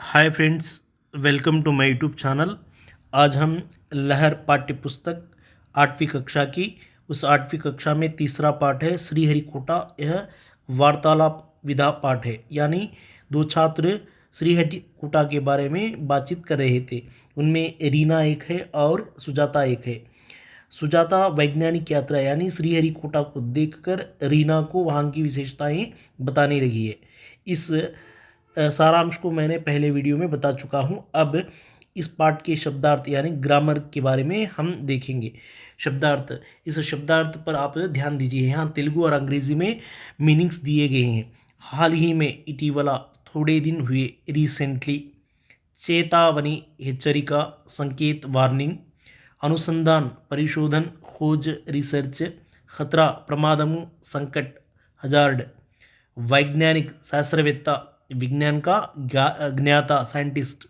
Hi friends, welcome to my YouTube channel. आज हम लहर पाठ्य पुस्तक 8वीं कक्षा की उस 8वीं कक्षा में तीसरा पाठ है श्रीहरिकोटा। यह वार्तालाप विधा पाठ है, यानी दो छात्र श्रीहरिकोटा के बारे में बातचीत कर रहे थे। उनमें रीना एक है और सुजाता एक है। सुजाता वैज्ञानिक यात्रा यानी श्रीहरिकोटा को देखकर रीना को वहाँ की विशेषताएं बताने लगी है। इस सारांश को मैंने पहले वीडियो में बता चुका हूँ। अब इस पाठ के शब्दार्थ यानी ग्रामर के बारे में हम देखेंगे। शब्दार्थ, इस शब्दार्थ पर आप ध्यान दीजिए। यहाँ तेलुगु और अंग्रेजी में मीनिंग्स दिए गए हैं। हाल ही में, इटीवला, थोड़े दिन हुए, रिसेंटली, चेतावनी, హెచ్చరిక, संकेत, वार्निंग, अनुसंधान, परिशोधन, खोज, रिसर्च, खतरा, प्रमादము, संकट, हजार्ड, वैज्ञानिक, शास्त्रवेत्ता, विज्ञान का ज्ञाता, साइंटिस्ट,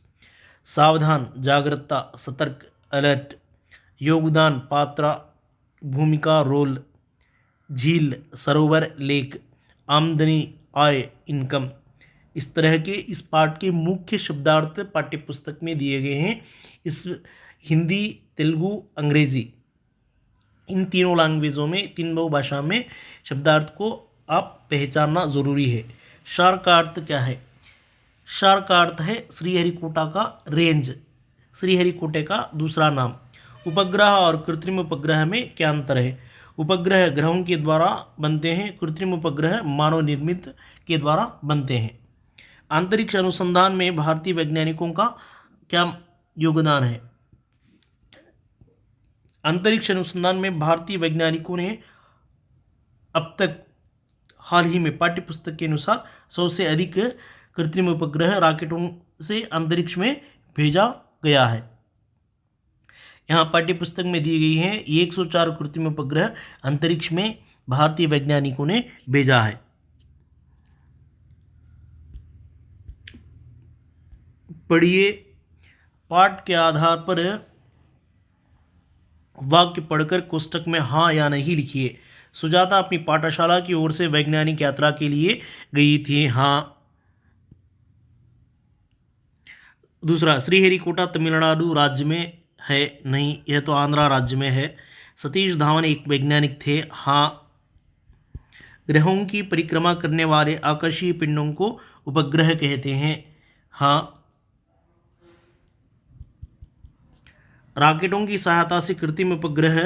सावधान, जागरूकता, सतर्क, अलर्ट, योगदान, पात्र, भूमिका, रोल, झील, सरोवर, लेक, आमदनी, आय, इनकम। इस तरह के इस पाठ के मुख्य शब्दार्थ पाठ्यपुस्तक में दिए गए हैं। इस हिंदी, तेलुगु, अंग्रेजी, इन तीनों लैंग्वेजों में, तीनों भाषा में शब्दार्थ को आप पहचानना ज़रूरी है। शार का अर्थ क्या है? शार का अर्थ है श्रीहरिकोटा का रेंज, श्रीहरिकोटे का दूसरा नाम। उपग्रह और कृत्रिम उपग्रह में क्या अंतर है? उपग्रह ग्रहों के द्वारा बनते हैं, कृत्रिम उपग्रह मानव निर्मित के द्वारा बनते हैं। अंतरिक्ष अनुसंधान में भारतीय वैज्ञानिकों का क्या योगदान है? अंतरिक्ष अनुसंधान में भारतीय वैज्ञानिकों ने अब तक हाल ही में पाठ्यपुस्तक के अनुसार 100 से अधिक कृत्रिम उपग्रह रॉकेटों से अंतरिक्ष में भेजा गया है। यहाँ पाठ्यपुस्तक में दी गई है 104 कृत्रिम उपग्रह अंतरिक्ष में भारतीय वैज्ञानिकों ने भेजा है। पढ़िए, पाठ के आधार पर वाक्य पढ़कर कोष्टक में हाँ या नहीं लिखिए। सुजाता अपनी पाठशाला की ओर से वैज्ञानिक यात्रा के लिए गई थी। हाँ। दूसरा, श्रीहरिकोटा तमिलनाडु राज्य में है? नहीं, यह तो आंध्रा राज्य में है। सतीश धावन एक वैज्ञानिक थे। हाँ। ग्रहों की परिक्रमा करने वाले आकाशीय पिंडों को उपग्रह कहते हैं। हाँ। रॉकेटों की सहायता से कृत्रिम उपग्रह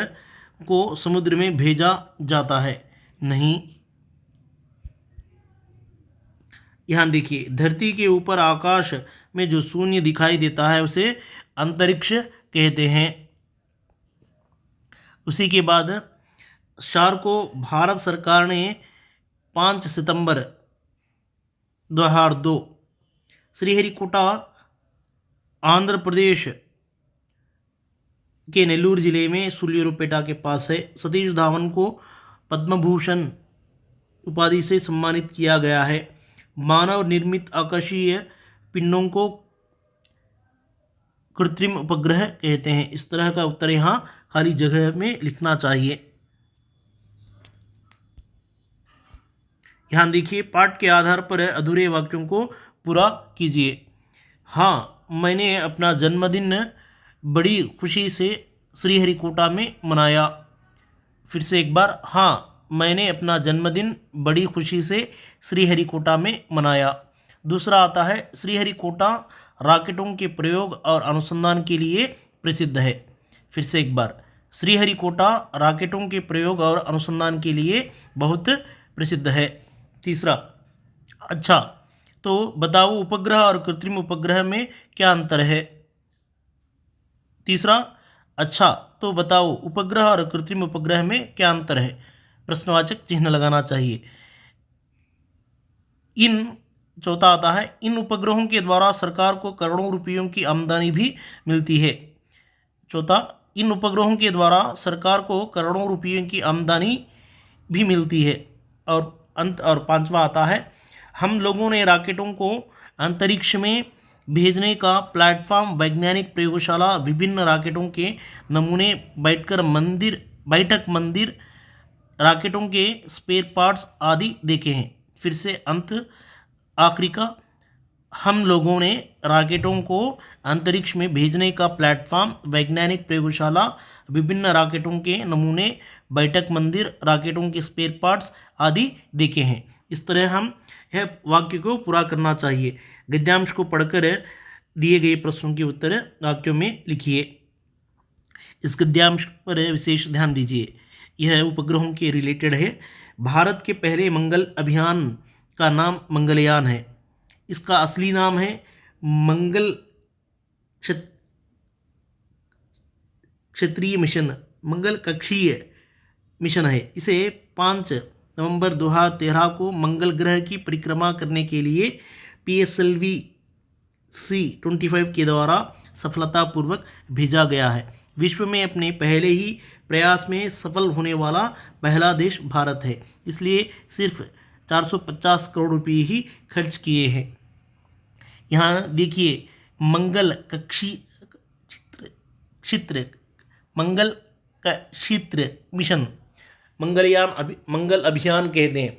को समुद्र में भेजा जाता है? नहीं। यहाँ देखिए, धरती के ऊपर आकाश में जो शून्य दिखाई देता है उसे अंतरिक्ष कहते हैं। उसी के बाद शार को भारत सरकार ने 5 सितंबर 2002 श्रीहरिकोटा आंध्र प्रदेश के नेल्लूर जिले में सुल्यूरुपेटा के पास है। सतीश धावन को पद्म भूषण उपाधि से सम्मानित किया गया है। मानव निर्मित आकाशीय पिंडों को कृत्रिम उपग्रह कहते हैं। इस तरह का उत्तर यहाँ खाली जगह में लिखना चाहिए। यहाँ देखिए, पाठ के आधार पर अधूरे वाक्यों को पूरा कीजिए। हाँ, मैंने अपना जन्मदिन बड़ी खुशी से श्रीहरिकोटा में मनाया। फिर से एक बार, हाँ, मैंने अपना जन्मदिन बड़ी खुशी से श्रीहरिकोटा में मनाया। दूसरा आता है, श्रीहरिकोटा रॉकेटों के प्रयोग और अनुसंधान के लिए प्रसिद्ध है। फिर से एक बार, श्रीहरिकोटा रॉकेटों के प्रयोग और अनुसंधान के लिए बहुत प्रसिद्ध है। तीसरा, अच्छा तो बताओ उपग्रह और कृत्रिम उपग्रह में क्या अंतर है? तीसरा, अच्छा तो बताओ उपग्रह और कृत्रिम उपग्रह में क्या अंतर है? प्रश्नवाचक चिन्ह लगाना चाहिए। चौथा आता है, इन उपग्रहों के द्वारा सरकार को करोड़ों रुपयों की आमदनी भी मिलती है। चौथा, इन उपग्रहों के द्वारा सरकार को करोड़ों रुपयों की आमदनी भी मिलती है। और पांचवा आता है, हम लोगों ने रॉकेटों को अंतरिक्ष में भेजने का प्लेटफॉर्म, वैज्ञानिक प्रयोगशाला, विभिन्न रॉकेटों के नमूने, बैठक मंदिर, रॉकेटों के स्पेयर पार्ट्स आदि देखे हैं। फिर से अंत आखिरी का, हम लोगों ने रॉकेटों को अंतरिक्ष में भेजने का प्लेटफॉर्म, वैज्ञानिक प्रयोगशाला, विभिन्न रॉकेटों के नमूने, बैठक मंदिर, रॉकेटों के स्पेयर पार्ट्स आदि देखे हैं। इस तरह हम यह वाक्य को पूरा करना चाहिए। गद्यांश को पढ़कर दिए गए प्रश्नों के उत्तर वाक्यों में लिखिए। इस गद्यांश पर विशेष ध्यान दीजिए, यह उपग्रहों के रिलेटेड है। भारत के पहले मंगल अभियान का नाम मंगलयान है। इसका असली नाम है मंगल क्षेत्रीय मिशन, मंगल कक्षीय मिशन है। इसे 5 नवंबर 2013 को मंगल ग्रह की परिक्रमा करने के लिए PSLV C-25 के द्वारा सफलतापूर्वक भेजा गया है। विश्व में अपने पहले ही प्रयास में सफल होने वाला पहला देश भारत है, इसलिए सिर्फ 450 करोड़ रुपये ही खर्च किए हैं। यहाँ देखिए, मंगल कक्षी क्षेत्र मंगल का क्षेत्र मिशन, मंगल अभियान कहते हैं।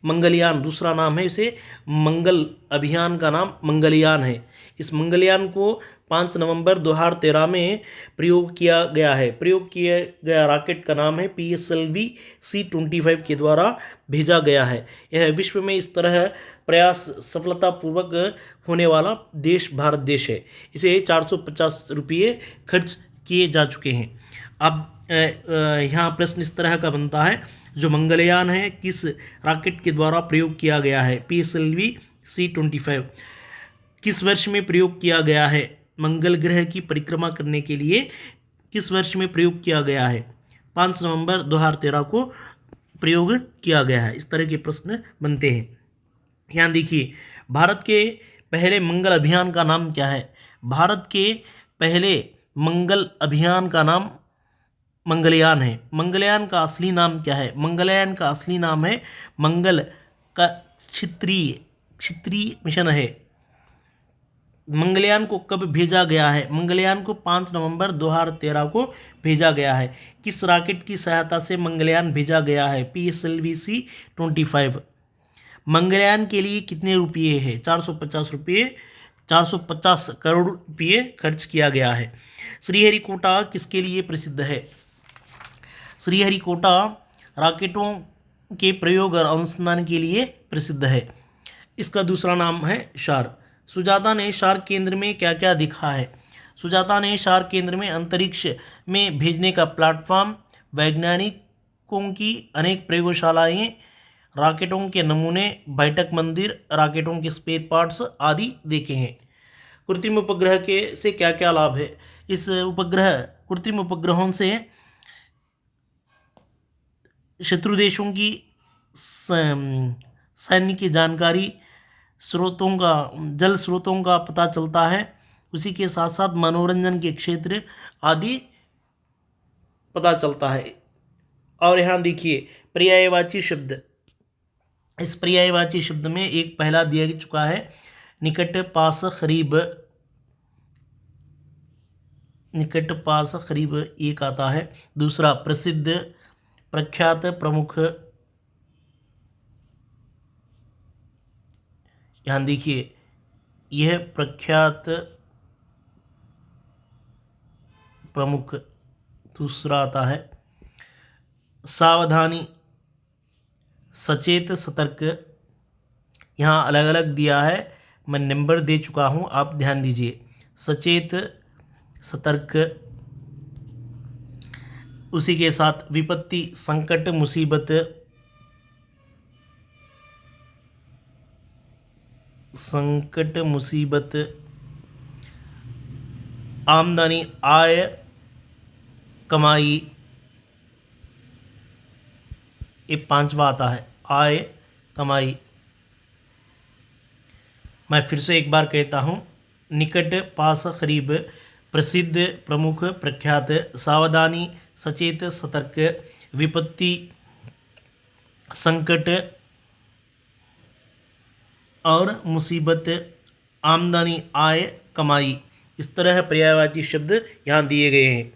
मंगलयान दूसरा नाम है, इसे मंगल अभियान का नाम मंगलयान है। इस मंगलयान को 5 नवंबर 2013 में प्रयोग किया गया है। प्रयोग किया गया रॉकेट का नाम है PSLV C-25 के द्वारा भेजा गया है। यह विश्व में इस तरह प्रयास सफलतापूर्वक होने वाला देश भारत देश है। इसे 450 रुपये खर्च किए जा चुके हैं। अब यहाँ प्रश्न इस तरह का बनता है, जो मंगलयान है किस रॉकेट के द्वारा प्रयोग किया गया है? PSLV C-25 किस वर्ष में प्रयोग किया गया है? मंगल ग्रह की परिक्रमा करने के लिए किस वर्ष में प्रयोग किया गया है? 5 नवंबर 2013 को प्रयोग किया गया है। इस तरह के प्रश्न बनते हैं। यहाँ देखिए, भारत के पहले मंगल अभियान का नाम क्या है? भारत के पहले मंगल अभियान का नाम मंगलयान है। मंगलयान का असली नाम क्या है? मंगलयान का असली नाम है मंगल का क्षेत्रीय मिशन है। मंगलयान को कब भेजा गया है? मंगलयान को 5 नवंबर 2013 को भेजा गया है। किस रॉकेट की सहायता से मंगलयान भेजा गया है? PSLV C-25। मंगलयान के लिए कितने रुपये है? 450 रुपये, 450 करोड़ रुपये खर्च किया गया है। श्रीहरिकोटा किसके लिए प्रसिद्ध है? श्रीहरिकोटा रॉकेटों के प्रयोग और अनुसंधान के लिए प्रसिद्ध है। इसका दूसरा नाम है शार। सुजाता ने शार केंद्र में क्या क्या दिखा है? सुजाता ने शार केंद्र में अंतरिक्ष में भेजने का प्लेटफॉर्म, वैज्ञानिकों की अनेक प्रयोगशालाएं, रॉकेटों के नमूने, बैठक मंदिर, रॉकेटों के स्पेयर पार्ट्स आदि देखे हैं। कृत्रिम उपग्रह के से क्या क्या लाभ है? इस कृत्रिम उपग्रहों से शत्रु देशों की सैन्य की जानकारी, जल स्रोतों का पता चलता है। उसी के साथ साथ मनोरंजन के क्षेत्र आदि पता चलता है। और यहाँ देखिए, पर्यायवाची शब्द। इस पर्यायवाची शब्द में एक पहला दिया चुका है, निकट, पास, करीब। निकट, पास, करीब एक आता है। दूसरा प्रसिद्ध, प्रख्यात, प्रमुख। यहाँ देखिए, यह प्रख्यात, प्रमुख दूसरा आता है। सावधानी, सचेत, सतर्क। यहाँ अलग अलग दिया है, मैं नंबर दे चुका हूँ, आप ध्यान दीजिए। सचेत, सतर्क। उसी के साथ विपत्ति, संकट, मुसीबत। संकट, मुसीबत। आमदनी, आय, कमाई। ये पांचवा आता है, आय, कमाई। मैं फिर से एक बार कहता हूँ, निकट, पास, करीब, प्रसिद्ध, प्रमुख, प्रख्यात, सावधानी, सचेत, सतर्क, विपत्ति, संकट और मुसीबत, आमदनी, आय, कमाई। इस तरह पर्यायवाची शब्द यहाँ दिए गए हैं।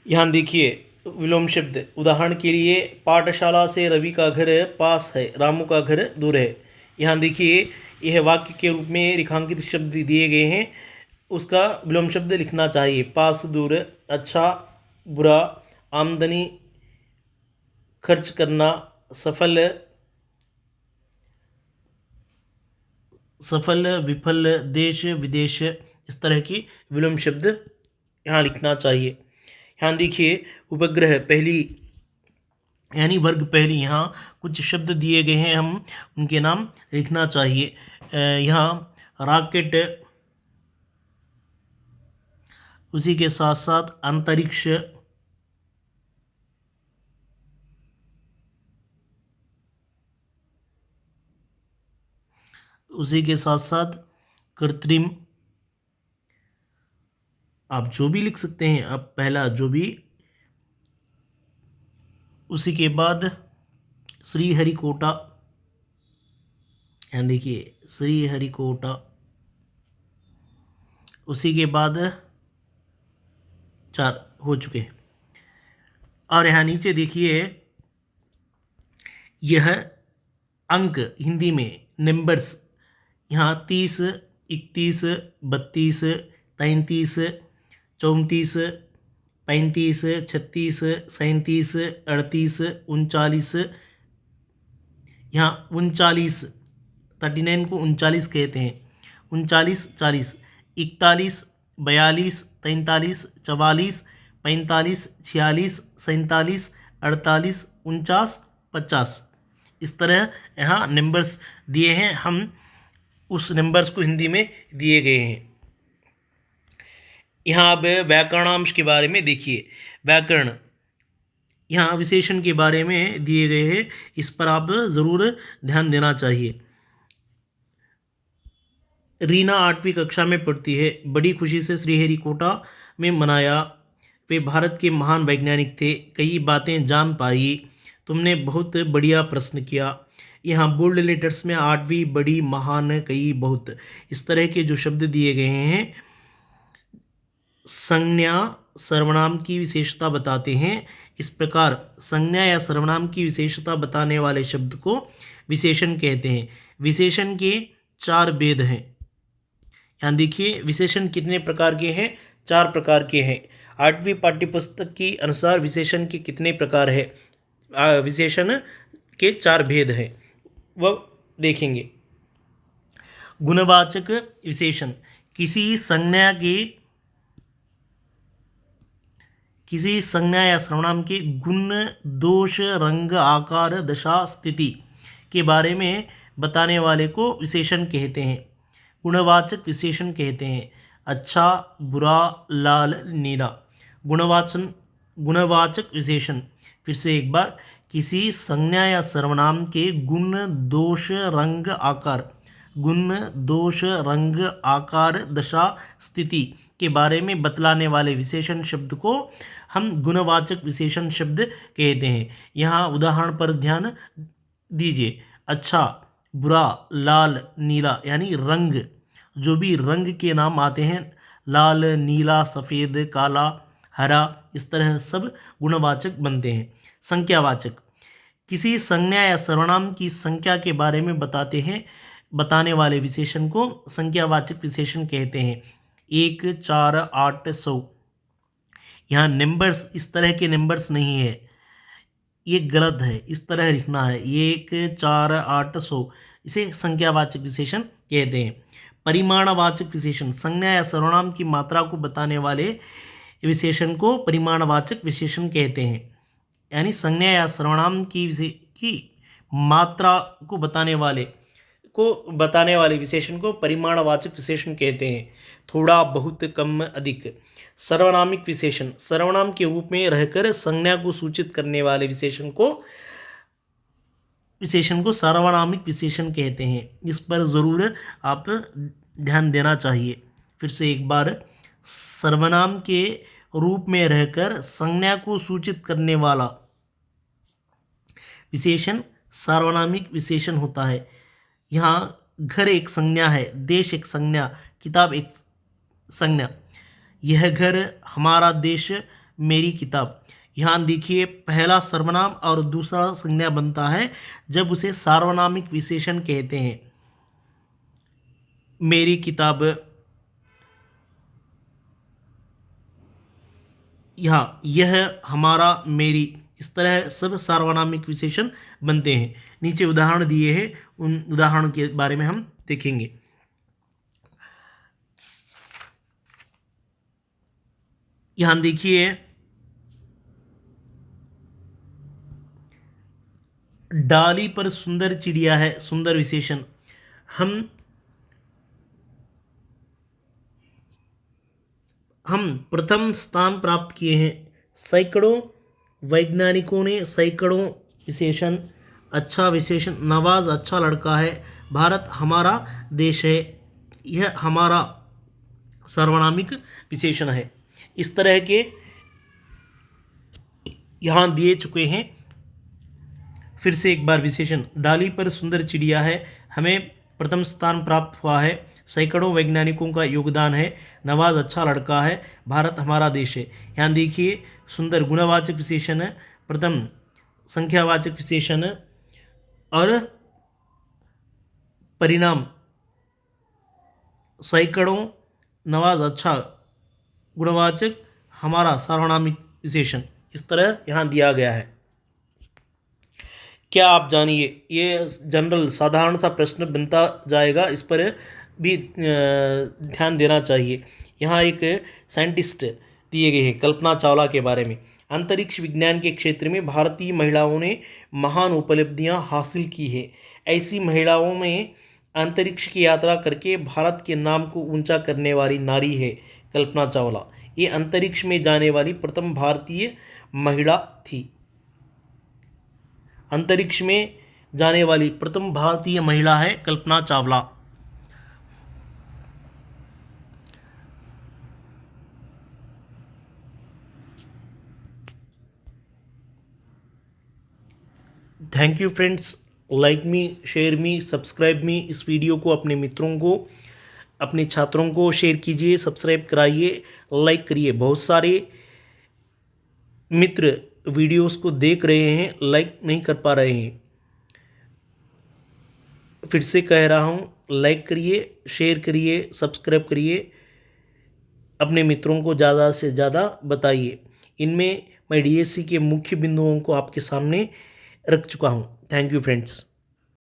यहाँ देखिए विलोम शब्द, उदाहरण के लिए पाठशाला से रवि का घर पास है, रामू का घर दूर है। यहाँ देखिए यह वाक्य के रूप में रेखांकित शब्द दिए गए हैं, उसका विलोम शब्द लिखना चाहिए। पास, दूर, अच्छा, बुरा, आमदनी, खर्च करना, सफल, विफल, देश, विदेश, इस तरह की विलोम शब्द यहाँ लिखना चाहिए। यहाँ देखिए उपग्रह पहली यानी वर्ग पहली, यहाँ कुछ शब्द दिए गए हैं, हम उनके नाम लिखना चाहिए। यहाँ रॉकेट, उसी के साथ साथ अंतरिक्ष, उसी के साथ साथ कृत्रिम, आप जो भी लिख सकते हैं, आप पहला जो भी। उसी के बाद श्रीहरिकोटा, यहाँ देखिए श्रीहरिकोटा। उसी के बाद 4 हो चुके हैं। और यहाँ नीचे देखिए यह अंक हिंदी में नंबर्स, यहाँ 30, 31, 32, 33, 34, 35, 36, 37, 38, 39, यहाँ 39, 39 को 39 कहते हैं। 39, 40, 41, 42, 43, 44, 45, 46, 47, 48, 49, 50, इस तरह यहाँ नंबर्स दिए हैं। हम उस नंबर्स को हिंदी में दिए गए हैं। यहाँ अब व्याकरणांश के बारे में देखिए। व्याकरण, यहाँ विशेषण के बारे में दिए गए हैं, इस पर आप ज़रूर ध्यान देना चाहिए। रीना 8वीं कक्षा में पढ़ती है। बड़ी खुशी से श्रीहरिकोटा में मनाया। वे भारत के महान वैज्ञानिक थे, कई बातें जान पाई। तुमने बहुत बढ़िया प्रश्न किया। यहाँ बोल्ड लेटर्स में 8वीं, बड़ी, महान, कई, बहुत, इस तरह के जो शब्द दिए गए हैं संज्ञा सर्वनाम की विशेषता बताते हैं। इस प्रकार संज्ञा या सर्वनाम की विशेषता बताने वाले शब्द को विशेषण कहते हैं। विशेषण के 4 भेद हैं। यहाँ देखिए विशेषण कितने प्रकार के हैं? 4 प्रकार के हैं। 8वीं पाठ्यपुस्तक के अनुसार विशेषण के कितने प्रकार है? विशेषण के 4 भेद हैं, वह देखेंगे। गुणवाचक विशेषण, किसी संज्ञा या सर्वनाम के गुण, दोष, रंग, आकार, दशा, स्थिति के बारे में बताने वाले को विशेषण कहते हैं। गुणवाचक विशेषण कहते हैं अच्छा, बुरा, लाल, नीला। गुणवाचक विशेषण, फिर से एक बार, किसी संज्ञा या सर्वनाम के गुण, दोष, रंग, आकार, गुण, दोष, रंग, आकार, दशा, स्थिति के बारे में बतलाने वाले विशेषण शब्द को हम गुणवाचक विशेषण शब्द कहते हैं। यहाँ उदाहरण पर ध्यान दीजिए। अच्छा, बुरा, लाल, नीला, यानी रंग, जो भी रंग के नाम आते हैं, लाल, नीला, सफ़ेद, काला, हरा, इस तरह सब गुणवाचक बनते हैं। संख्यावाचक, किसी संज्ञा या सर्वनाम की संख्या के बारे में बताने वाले विशेषण को संख्यावाचक विशेषण कहते हैं। 1, 4, 8, 100। यहाँ नंबर्स, इस तरह के नंबर्स नहीं है, ये गलत है, इस तरह लिखना है 1, 4, 8, 100, इसे संख्यावाचक विशेषण कहते हैं। परिमाणवाचक विशेषण, संज्ञा या सर्वनाम की मात्रा को बताने वाले विशेषण को परिमाणवाचक विशेषण कहते हैं। यानी संज्ञा या सर्वनाम की मात्रा को बताने वाले विशेषण को परिमाणवाचक विशेषण कहते हैं। थोड़ा, बहुत, कम, अधिक। सर्वनामिक विशेषण, सर्वनाम के रूप में रहकर संज्ञा को सूचित करने वाले विशेषण को सर्वनामिक विशेषण कहते हैं। इस पर ज़रूर आप ध्यान देना चाहिए। फिर से एक बार, सर्वनाम के रूप में रहकर संज्ञा को सूचित करने वाला विशेषण सार्वनामिक विशेषण होता है। यहाँ घर एक संज्ञा है, देश एक संज्ञा, किताब एक संज्ञा। यह घर, हमारा देश, मेरी किताब। यहाँ देखिए पहला सर्वनाम और दूसरा संज्ञा बनता है जब उसे सार्वनामिक विशेषण कहते हैं। मेरी किताब, यहाँ यह, हमारा, मेरी, इस तरह सब सार्वनामिक विशेषण बनते हैं। नीचे उदाहरण दिए हैं, उन उदाहरण के बारे में हम देखेंगे। यहाँ देखिए, डाली पर सुंदर चिड़िया है, सुंदर विशेषण। हम प्रथम स्थान प्राप्त किए हैं। सैकड़ों वैज्ञानिकों ने, सैकड़ों विशेषण, अच्छा विशेषण। नवाज अच्छा लड़का है। भारत हमारा देश है, यह हमारा सार्वनामिक विशेषण है। इस तरह के यहाँ दिए चुके हैं। फिर से एक बार विशेषण, डाली पर सुंदर चिड़िया है, हमें प्रथम स्थान प्राप्त हुआ है। सैकड़ों वैज्ञानिकों का योगदान है। नवाज अच्छा लड़का है। भारत हमारा देश है। यहाँ देखिए, सुंदर गुणवाचक विशेषण है, प्रथम संख्यावाचक विशेषण है, और परिणाम सैकड़ों, नवाज अच्छा गुणवाचक, हमारा सार्वनामिक विशेषण। इस तरह यहाँ दिया गया है। क्या आप जानिए, ये जनरल साधारण सा प्रश्न बनता जाएगा, इस पर भी ध्यान देना चाहिए। यहाँ एक साइंटिस्ट दिए गए हैं, कल्पना चावला के बारे में। अंतरिक्ष विज्ञान के क्षेत्र में भारतीय महिलाओं ने महान उपलब्धियां हासिल की है। ऐसी महिलाओं में अंतरिक्ष की यात्रा करके भारत के नाम को ऊंचा करने वाली नारी है कल्पना चावला। ये अंतरिक्ष में जाने वाली प्रथम भारतीय महिला थी। अंतरिक्ष में जाने वाली प्रथम भारतीय महिला है Kalpana Chawla. Thank you friends, like me, share me, subscribe me. इस वीडियो को अपने मित्रों को, अपने छात्रों को शेयर कीजिए, सब्सक्राइब कराइए, लाइक करिए। बहुत सारे मित्र वीडियोस को देख रहे हैं, लाइक नहीं कर पा रहे हैं। फिर से कह रहा हूँ, लाइक करिए, शेयर करिए, सब्सक्राइब करिए, अपने मित्रों को ज़्यादा से ज़्यादा बताइए। इनमें मैं डीएससी के मुख्य बिंदुओं को आपके सामने रख चुका हूँ। Thank you friends.